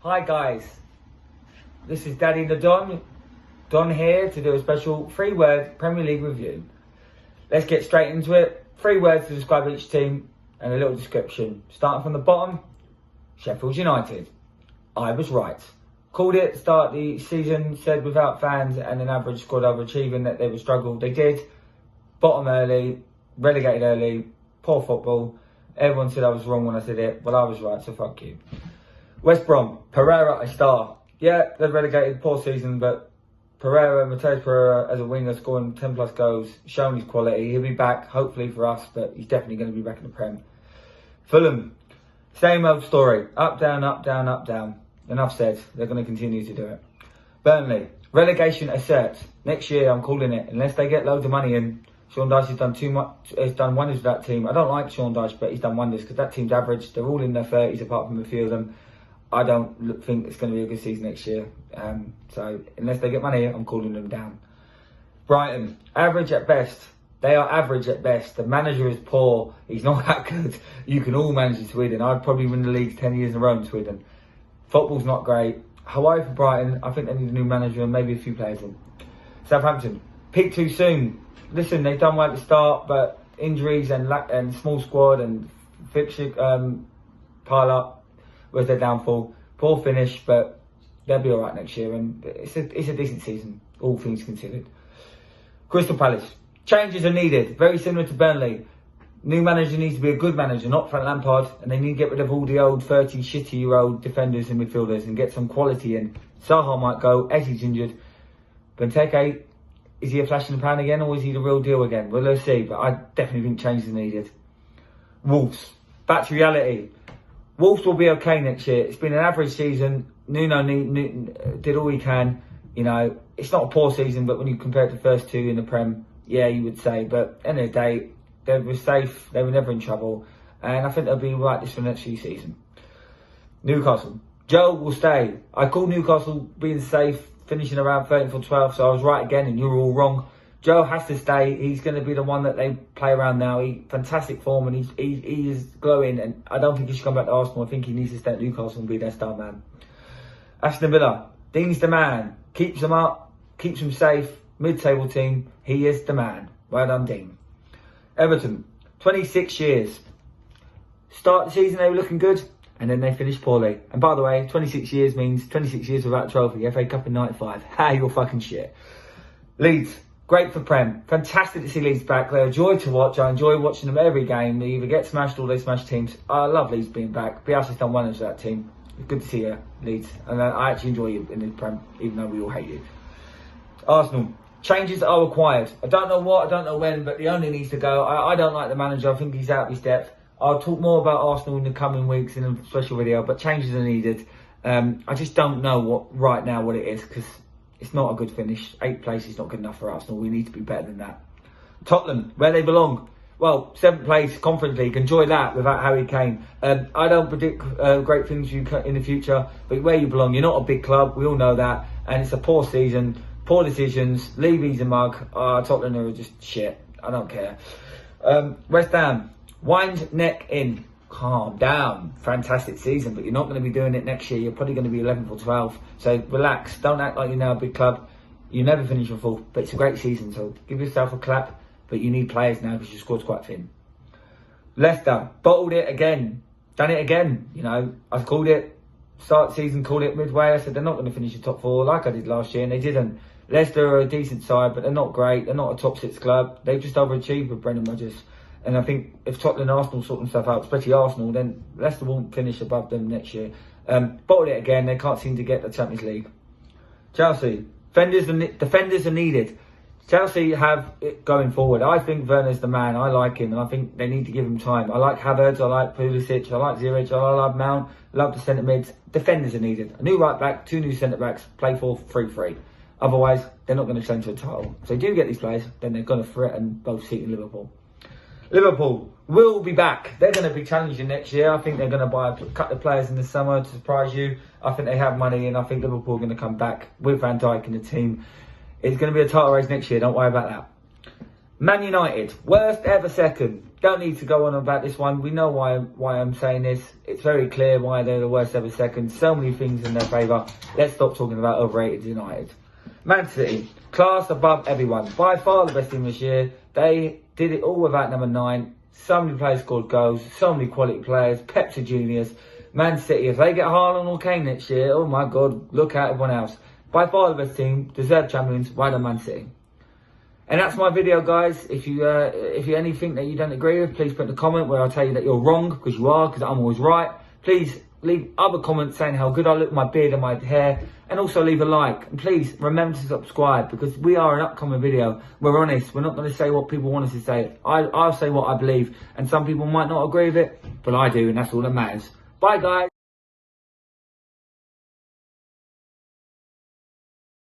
Hi guys, this is Daddy the Don here to do a special 3-word Premier League review. Let's get straight into it. 3 words to describe each team and a little description. Starting from the bottom, Sheffield United. I was right. Called it start the season, said without fans and an average squad overachieving that they would struggle. They did. Bottom early, relegated early, poor football. Everyone said I was wrong when I said it, but I was right, so fuck you. West Brom, Pereira a star. Yeah, they're relegated, poor season, but Mateus Pereira as a winger scoring 10 plus goals, showing his quality. He'll be back, hopefully for us, but he's definitely going to be back in the Prem. Fulham, same old story. Up, down, up, down, up, down. Enough said, they're going to continue to do it. Burnley, relegation assert. Next year, I'm calling it, unless they get loads of money in. Sean Dyche has done too much. He's done wonders with that team. I don't like Sean Dyche, but he's done wonders because that team's average. They're all in their 30s, apart from a few of them. I don't think it's going to be a good season next year. So unless they get money, I'm calling them down. Brighton, average at best. They are average at best. The manager is poor. He's not that good. You can all manage in Sweden. I'd probably win the league 10 years in a row in Sweden. Football's not great. Hawaii for Brighton. I think they need a new manager and maybe a few players in. Southampton, peak too soon. Listen, they've done well at the start, but injuries and small squad and fixture pile up was their downfall. Poor finish, but they'll be all right next year, and it's a decent season, all things considered. Crystal Palace, changes are needed, very similar to Burnley. New manager needs to be a good manager, not Frank Lampard, and they need to get rid of all the old 30 shitty-year-old defenders and midfielders and get some quality in. Zaha might go, Essie's injured. Benteke, is he a flash in the pan again, or is he the real deal again? Well, let's see, but I definitely think changes are needed. Wolves, back to reality. Wolves will be okay next year. It's been an average season. Nuno did all he can. You know, it's not a poor season, but when you compare it to the first 2 in the Prem, yeah, you would say. But at the end of the day, they were safe. They were never in trouble. And I think they'll be right this for the next few seasons. Newcastle. Joe will stay. I called Newcastle being safe, finishing around 13th or 12th, so I was right again and you were all wrong. Joe has to stay. He's going to be the one that they play around now. Fantastic form, and he is glowing. And I don't think he should come back to Arsenal. I think he needs to stay at Newcastle and be their star man. Aston Villa, Dean's the man. Keeps them up, keeps them safe. Mid-table team, he is the man. Well done, Dean. Everton, 26 years. Start the season, they were looking good, and then they finished poorly. And by the way, 26 years means 26 years without a trophy. FA Cup in 95. Ha, you're fucking shit. Leeds. Great for Prem. Fantastic to see Leeds back. They're a joy to watch. I enjoy watching them every game. They either get smashed or they smash teams. I love Leeds being back. Bielsa's done wonders for that team. It's good to see you, Leeds. And I actually enjoy you in the Prem, even though we all hate you. Arsenal. Changes are required. I don't know what, I don't know when, but the owner needs to go. I don't like the manager. I think he's out of his depth. I'll talk more about Arsenal in the coming weeks in a special video, but changes are needed. I just don't know what it is, because it's not a good finish. 8th place is not good enough for Arsenal. We need to be better than that. Tottenham, where they belong. Well, 7th place, Conference League. Enjoy that without Harry Kane. I don't predict great things in the future, but where you belong, you're not a big club. We all know that. And it's a poor season, poor decisions. Levy's a mug. Tottenham are just shit. I don't care. West Ham, wind neck in. Calm down. Fantastic season, but you're not going to be doing it next year. You're probably going to be 11th or 12th. So relax. Don't act like you're now a big club. You never finish your 4th, but it's a great season. So give yourself a clap. But you need players now because your squad's quite thin. Leicester, bottled it again. Done it again. You know, I called it. Start the season, called it midway. I said they're not going to finish the top 4 like I did last year, and they didn't. Leicester are a decent side, but they're not great. They're not a top 6 club. They've just overachieved with Brendan Rodgers. And I think if Tottenham and Arsenal sort themselves out, especially Arsenal, then Leicester won't finish above them next year. Bottled it again. They can't seem to get the Champions League. Chelsea. Defenders are needed. Chelsea have it going forward. I think Werner's the man. I like him, and I think they need to give him time. I like Havertz. I like Pulisic. I like Ziyech. I love Mount. I love the centre mids. Defenders are needed. A new right back, 2 new centre backs. Play 4-3-3. Otherwise, they're not going to change the title. If they do get these players, then they're going to threaten both City and Liverpool. Liverpool will be back. They're going to be challenging next year. I think they're going to buy a couple of players in the summer to surprise you. I think they have money, and I think Liverpool are going to come back with Van Dijk in the team. It's going to be a title race next year. Don't worry about that. Man United, worst ever second. Don't need to go on about this one. We know why I'm saying this. It's very clear why they're the worst ever second. So many things in their favour. Let's stop talking about overrated United. Man City, class above everyone. By far the best team this year. They did it all without number 9. So many players scored goals. So many quality players. Pepsi Juniors. Man City, if they get Haaland or Kane next year, oh my God, look at everyone else. By far the best team. Deserved champions. Right on Man City. And that's my video, guys. If you anything that you don't agree with, please put in a comment where I'll tell you that you're wrong, because you are, because I'm always right. Please leave other comments saying how good I look, my beard and my hair, and also leave a like. And please remember to subscribe, because we are an upcoming video. We're honest. We're not going to say what people want us to say. I'll say what I believe, and some people might not agree with it, but I do, and that's all that matters. Bye, guys.